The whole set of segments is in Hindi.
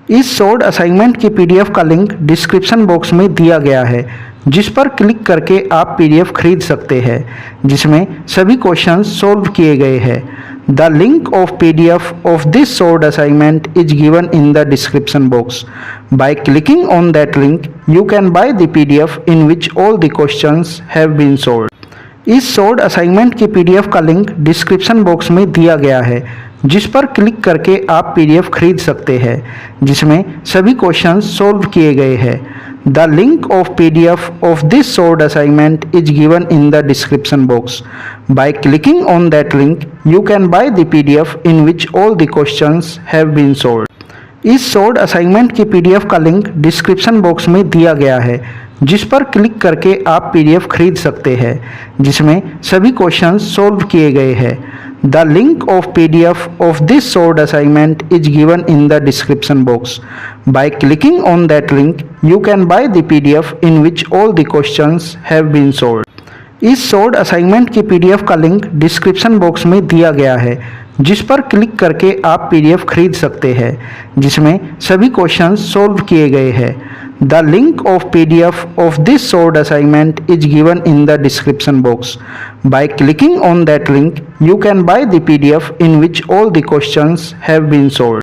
इस शॉर्ट असाइनमेंट की पीडीएफ का लिंक डिस्क्रिप्शन बॉक्स में दिया गया है, जिस पर क्लिक करके आप पीडीएफ खरीद सकते हैं, जिसमें सभी क्वेश्चंस सॉल्व किए गए हैं। The link of PDF of this short assignment is given in the description box. By clicking on that link you can buy the PDF in which all the questions have been solved. इस शॉर्ट असाइनमेंट की पीडीएफ का लिंक डिस्क्रिप्शन बॉक्स में दिया गया है, जिस पर क्लिक करके आप पीडीएफ खरीद सकते हैं, जिसमें सभी क्वेश्चंस सॉल्व किए गए हैं। The link of PDF of this short assignment is given in the description box. By clicking on that link you can buy the PDF in which all the questions have been solved. इस शॉर्ट असाइनमेंट की पीडीएफ का लिंक डिस्क्रिप्शन बॉक्स में दिया गया है, जिस पर क्लिक करके आप पीडीएफ खरीद सकते हैं, जिसमें सभी क्वेश्चंस सॉल्व किए गए हैं। The link of PDF of this short assignment is given in the description box. By clicking on that link you can buy the PDF in which all the questions have been solved. इस शॉर्ट असाइनमेंट की पीडीएफ का लिंक डिस्क्रिप्शन बॉक्स में दिया गया है, जिस पर क्लिक करके आप पीडीएफ खरीद सकते हैं, जिसमें सभी क्वेश्चंस सॉल्व किए गए हैं। The link of PDF of this short assignment is given in the description box. By clicking on that link you can buy the PDF in which all the questions have been solved.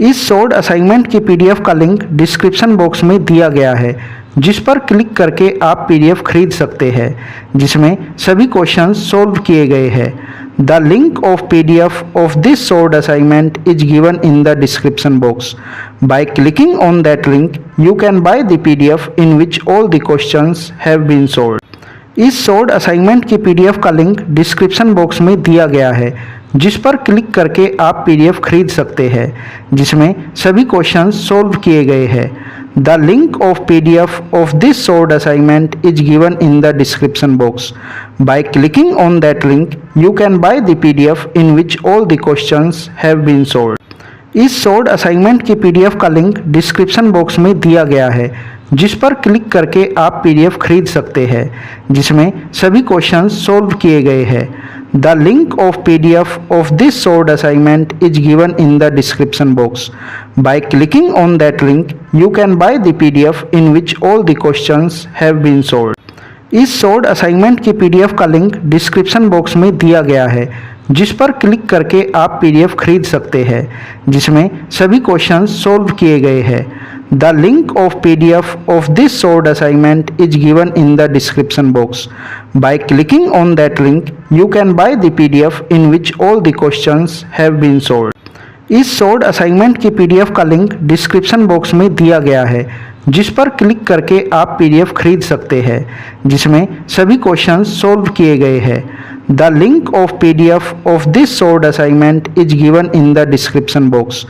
इस शॉर्ट असाइनमेंट की पीडीएफ का लिंक डिस्क्रिप्शन बॉक्स में दिया गया है, जिस पर क्लिक करके आप पीडीएफ खरीद सकते हैं, जिसमें सभी क्वेश्चंस सॉल्व किए गए हैं। The link of PDF of this short assignment is given in the description box. By clicking on that link you can buy the PDF in which all the questions have been solved. इस शॉर्ट असाइनमेंट की पीडीएफ का लिंक डिस्क्रिप्शन बॉक्स में दिया गया है, जिस पर क्लिक करके आप पीडीएफ खरीद सकते हैं, जिसमें सभी क्वेश्चंस सॉल्व किए गए हैं। The link of PDF of this short assignment is given in the description box. By clicking on that link you can buy the PDF in which all the questions have been solved. इस शॉर्ट असाइनमेंट की पीडीएफ का लिंक डिस्क्रिप्शन बॉक्स में दिया गया है, जिस पर क्लिक करके आप पीडीएफ खरीद सकते हैं, जिसमें सभी क्वेश्चंस सॉल्व किए गए हैं। The link of PDF of this short assignment is given in the description box. By clicking on that link you can buy the PDF in which all the questions have been solved. इस शॉर्ट असाइनमेंट की पीडीएफ का लिंक डिस्क्रिप्शन बॉक्स में दिया गया है, जिस पर क्लिक करके आप पीडीएफ खरीद सकते हैं, जिसमें सभी क्वेश्चंस सॉल्व किए गए हैं। The link of PDF of this short assignment is given in the description box. By clicking on that link you can buy the PDF in which all the questions have been solved. इस शॉर्ट असाइनमेंट की पीडीएफ का लिंक डिस्क्रिप्शन बॉक्स में दिया गया है, जिस पर क्लिक करके आप पीडीएफ खरीद सकते हैं, जिसमें सभी क्वेश्चंस सॉल्व किए गए हैं। The link of PDF of this short assignment is given in the description box.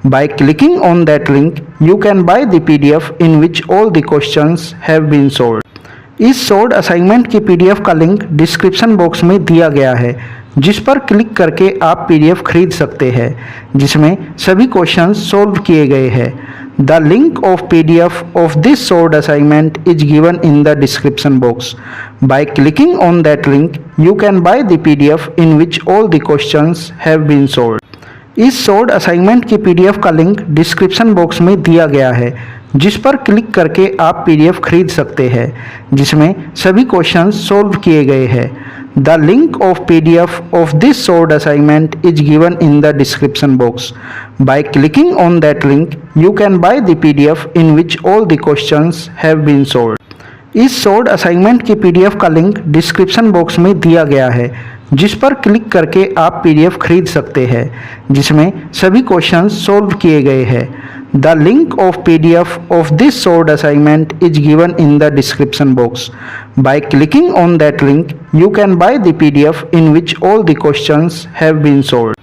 By clicking on that link you can buy the PDF in which all the questions have been solved. इस शॉर्ट असाइनमेंट की पीडीएफ का लिंक डिस्क्रिप्शन बॉक्स में दिया गया है, जिस पर क्लिक करके आप पीडीएफ खरीद सकते हैं, जिसमें सभी क्वेश्चंस सॉल्व किए गए हैं। The link of PDF of this short assignment is given in the description box. By clicking on that link you can buy the PDF in which all the questions have been solved. इस शॉर्ट असाइनमेंट की पीडीएफ का लिंक डिस्क्रिप्शन बॉक्स में दिया गया है, जिस पर क्लिक करके आप पीडीएफ खरीद सकते हैं, जिसमें सभी क्वेश्चंस सॉल्व किए गए हैं। The link of PDF of this short assignment is given in the description box. By clicking on that link you can buy the PDF in which all the questions have been solved. इस शॉर्ट असाइनमेंट की पीडीएफ का लिंक डिस्क्रिप्शन बॉक्स में दिया गया है, जिस पर क्लिक करके आप पीडीएफ खरीद सकते हैं, जिसमें सभी क्वेश्चंस सॉल्व किए गए हैं। The link of PDF of this short assignment is given in the description box. By clicking on that link you can buy the PDF in which all the questions have been solved.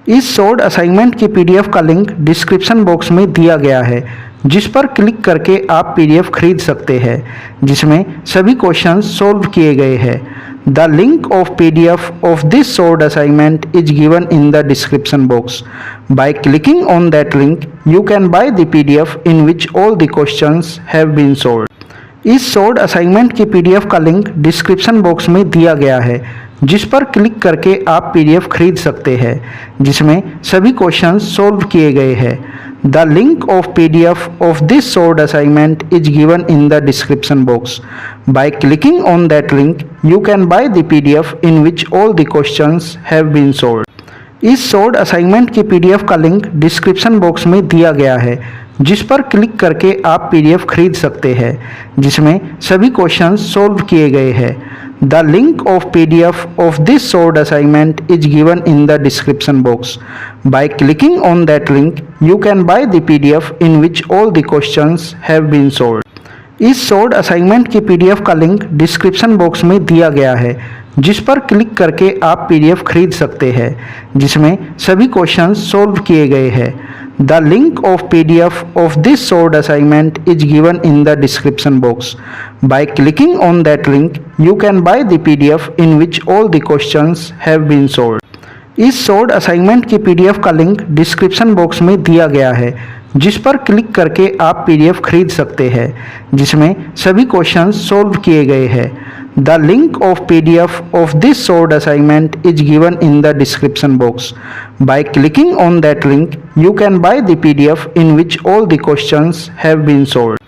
इस शॉर्ट असाइनमेंट की पीडीएफ का लिंक डिस्क्रिप्शन बॉक्स में दिया गया है, जिस पर क्लिक करके आप पीडीएफ खरीद सकते हैं, जिसमें सभी क्वेश्चंस सॉल्व किए गए हैं। The link of PDF of this short assignment is given in the description box. By clicking on that link you can buy the PDF in which all the questions have been solved. इस शॉर्ट असाइनमेंट की पीडीएफ का लिंक डिस्क्रिप्शन बॉक्स में दिया गया है, जिस पर क्लिक करके आप पीडीएफ खरीद सकते हैं, जिसमें सभी क्वेश्चंस सॉल्व किए गए हैं। The link of PDF of this solved assignment is given in the description box. By clicking on that link, you can buy the PDF in which all the questions have been solved. इस सोल्ड असाइनमेंट की पीडीएफ का लिंक डिस्क्रिप्शन बॉक्स में दिया गया है, जिस पर क्लिक करके आप पीडीएफ खरीद सकते हैं, जिसमें सभी क्वेश्चंस सॉल्व किए गए हैं। The link of PDF of this solved assignment is given in the description box. By clicking on that link, you can buy the PDF in which all the questions have been solved. इस सोल्ड असाइनमेंट की पीडीएफ का लिंक डिस्क्रिप्शन बॉक्स में दिया गया है, जिस पर क्लिक करके आप पीडीएफ खरीद सकते हैं, जिसमें सभी क्वेश्चंस सॉल्व किए गए हैं। The link of PDF of this solved assignment is given in the description box. By clicking on that link, you can buy the PDF in which all the questions have been solved. इस सोल्ड असाइनमेंट की पीडीएफ का लिंक डिस्क्रिप्शन बॉक्स में दिया गया है, जिस पर क्लिक करके आप पीडीएफ खरीद सकते हैं, जिसमें सभी क्वेश्चंस सॉल्व किए गए हैं। The link of PDF of this solved assignment is given in the description box. By clicking on that link, you can buy the PDF in which all the questions have been solved.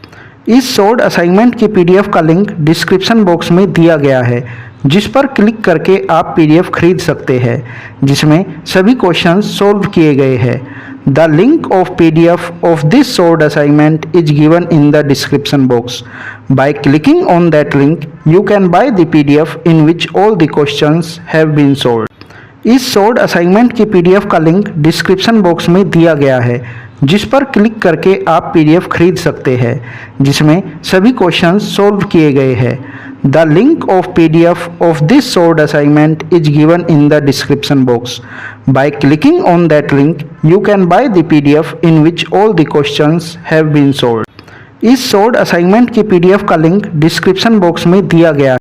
इस सोल्ड असाइनमेंट की पीडीएफ का लिंक डिस्क्रिप्शन बॉक्स में दिया गया है, जिस पर क्लिक करके आप पीडीएफ खरीद सकते हैं, जिसमें सभी क्वेश्चंस सॉल्व किए गए हैं। The link of PDF of this solved assignment is given in the description box. By clicking on that link, you can buy the PDF in which all the questions have been solved. इस सोल्ड असाइनमेंट की पीडीएफ का लिंक डिस्क्रिप्शन बॉक्स में दिया गया है, जिस पर क्लिक करके आप पीडीएफ खरीद सकते हैं, जिसमें सभी क्वेश्चंस सॉल्व किए गए हैं। The link of PDF of this solved assignment is given in the description box. By clicking on that link, you can buy the PDF in which all the questions have been solved. इस सोल्ड असाइनमेंट की पीडीएफ का लिंक डिस्क्रिप्शन बॉक्स में दिया गया है।